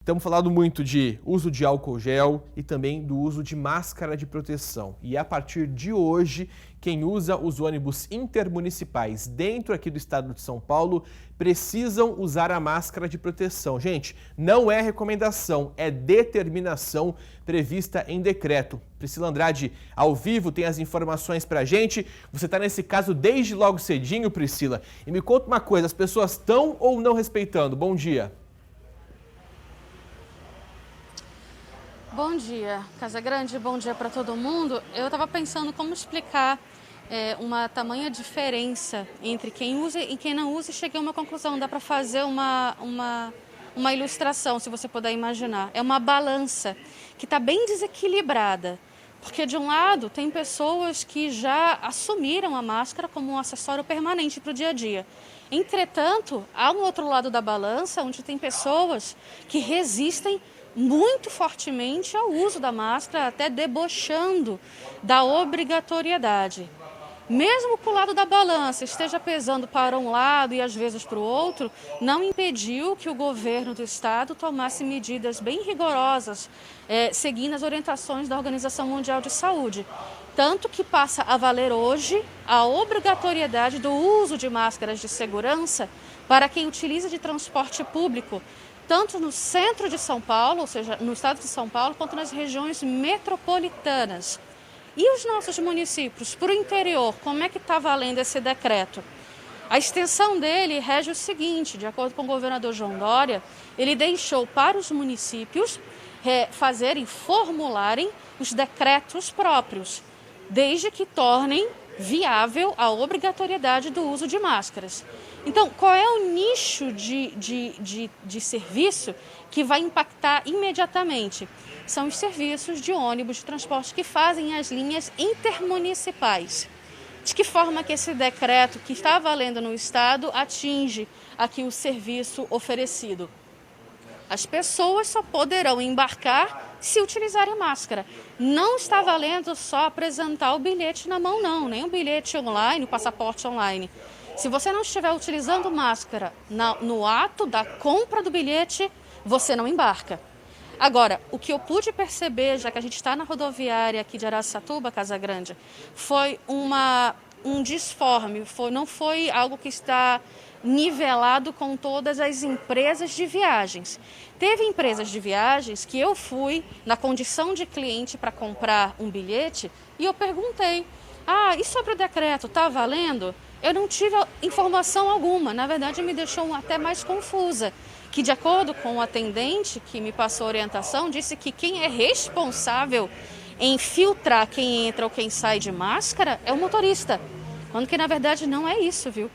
Estamos falando muito de uso de álcool gel e também do uso de máscara de proteção. E a partir de hoje, quem usa os ônibus intermunicipais dentro aqui do estado de São Paulo precisam usar a máscara de proteção. Gente, não é recomendação, é determinação prevista em decreto. Priscila Andrade, ao vivo, tem as informações pra gente. Você está nesse caso desde logo cedinho, Priscila. E me conta uma coisa, as pessoas estão ou não respeitando? Bom dia. Bom dia, Casagrande, bom dia para todo mundo. Eu estava pensando como explicar uma tamanha diferença entre quem usa e quem não usa e cheguei a uma conclusão. Dá para fazer uma ilustração, se você puder imaginar. É uma balança que está bem desequilibrada, porque de um lado tem pessoas que já assumiram a máscara como um acessório permanente para o dia a dia. Entretanto, há um outro lado da balança onde tem pessoas que resistem muito fortemente ao uso da máscara, até debochando da obrigatoriedade. Mesmo que o lado da balança esteja pesando para um lado e às vezes para o outro, não impediu que o governo do estado tomasse medidas bem rigorosas, seguindo as orientações da Organização Mundial de Saúde. Tanto que passa a valer hoje a obrigatoriedade do uso de máscaras de segurança para quem utiliza de transporte público, tanto no centro de São Paulo, ou seja, no estado de São Paulo, quanto nas regiões metropolitanas. E os nossos municípios, para o interior, como é que está valendo esse decreto? A extensão dele rege o seguinte: de acordo com o governador João Dória, ele deixou para os municípios formularem os decretos próprios, desde que tornem viável a obrigatoriedade do uso de máscaras. Então, qual é o nicho de serviço que vai impactar imediatamente? São os serviços de ônibus de transporte que fazem as linhas intermunicipais. De que forma que esse decreto que está valendo no estado atinge aqui o serviço oferecido? As pessoas só poderão embarcar se utilizarem máscara. Não está valendo só apresentar o bilhete na mão, não, nem o bilhete online, o passaporte online. Se você não estiver utilizando máscara no ato da compra do bilhete, você não embarca. Agora, o que eu pude perceber, já que a gente está na rodoviária aqui de Araçatuba, Casagrande, foi um desforme, não foi algo que está nivelado com todas as empresas de viagens. Teve empresas de viagens que eu fui na condição de cliente para comprar um bilhete e eu perguntei: e sobre o decreto, está valendo? Eu não tive informação alguma, na verdade me deixou até mais confusa, que de acordo com o atendente que me passou a orientação, disse que quem é responsável em filtrar quem entra ou quem sai de máscara é o motorista, quando que na verdade não é isso, viu?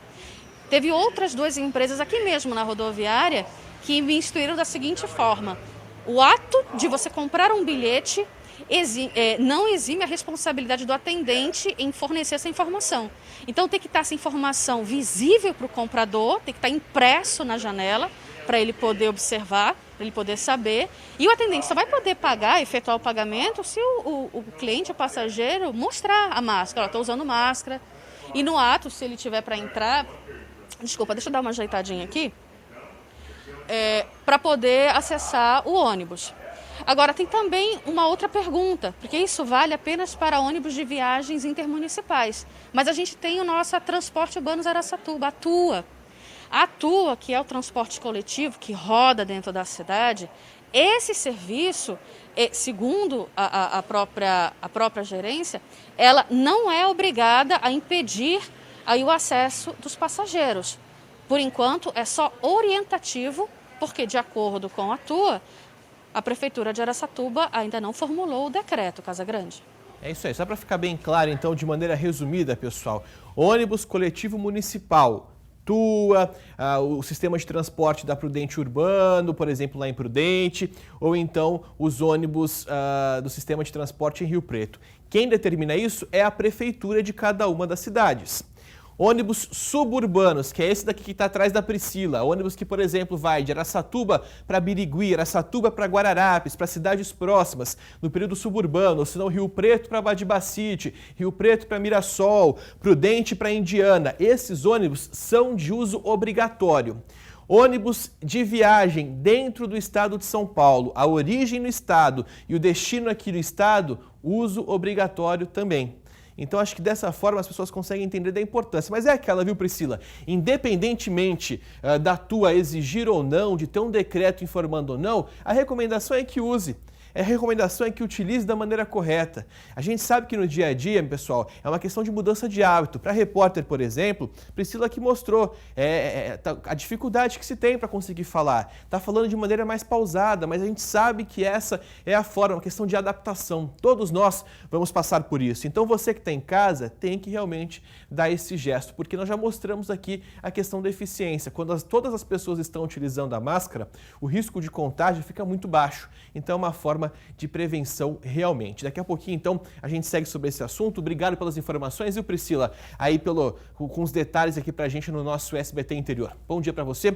Teve outras duas empresas aqui mesmo na rodoviária que me instruíram da seguinte forma: o ato de você comprar um bilhete não exime a responsabilidade do atendente em fornecer essa informação. Então tem que estar essa informação visível para o comprador, tem que estar impresso na janela para ele poder observar, para ele poder saber. E o atendente só vai poder efetuar o pagamento se o cliente, o passageiro, mostrar a máscara. Estou usando máscara. E no ato, se ele tiver para entrar... Desculpa, deixa eu dar uma ajeitadinha aqui. Para poder acessar o ônibus. Agora, tem também uma outra pergunta, porque isso vale apenas para ônibus de viagens intermunicipais. Mas a gente tem o nosso Transporte Urbanos Araçatuba, a Atua, que é o transporte coletivo que roda dentro da cidade. Esse serviço, segundo a própria gerência, ela não é obrigada a impedir aí o acesso dos passageiros. Por enquanto, é só orientativo, porque, de acordo com a Atua, a Prefeitura de Araçatuba ainda não formulou o decreto, Casagrande. É isso aí, só para ficar bem claro, então, de maneira resumida, pessoal, ônibus coletivo municipal, Tua, o sistema de transporte da Prudente Urbano, por exemplo, lá em Prudente, ou então os ônibus do sistema de transporte em Rio Preto. Quem determina isso é a Prefeitura de cada uma das cidades. Ônibus suburbanos, que é esse daqui que está atrás da Priscila. Ônibus que, por exemplo, vai de Araçatuba para Birigui, Araçatuba para Guararapes, para cidades próximas, no período suburbano, ou senão Rio Preto para Badibacite, Rio Preto para Mirassol, Prudente para Indiana. Esses ônibus são de uso obrigatório. Ônibus de viagem dentro do estado de São Paulo, a origem no estado e o destino aqui no estado, uso obrigatório também. Então, acho que dessa forma as pessoas conseguem entender da importância. Mas é aquela, viu, Priscila? Independentemente da tua exigir ou não, de ter um decreto informando ou não, a recomendação é que use. A recomendação é que utilize da maneira correta. A gente sabe que no dia a dia, pessoal, é uma questão de mudança de hábito. Para a repórter, por exemplo, Priscila que mostrou a dificuldade que se tem para conseguir falar. Está falando de maneira mais pausada, mas a gente sabe que essa é a forma, uma questão de adaptação. Todos nós vamos passar por isso. Então você que está em casa tem que realmente dar esse gesto, porque nós já mostramos aqui a questão da eficiência. Quando todas as pessoas estão utilizando a máscara, o risco de contágio fica muito baixo. Então é uma forma de prevenção realmente. Daqui a pouquinho, então, a gente segue sobre esse assunto. Obrigado pelas informações, viu, Priscila? Aí com os detalhes aqui pra gente no nosso SBT Interior. Bom dia para você.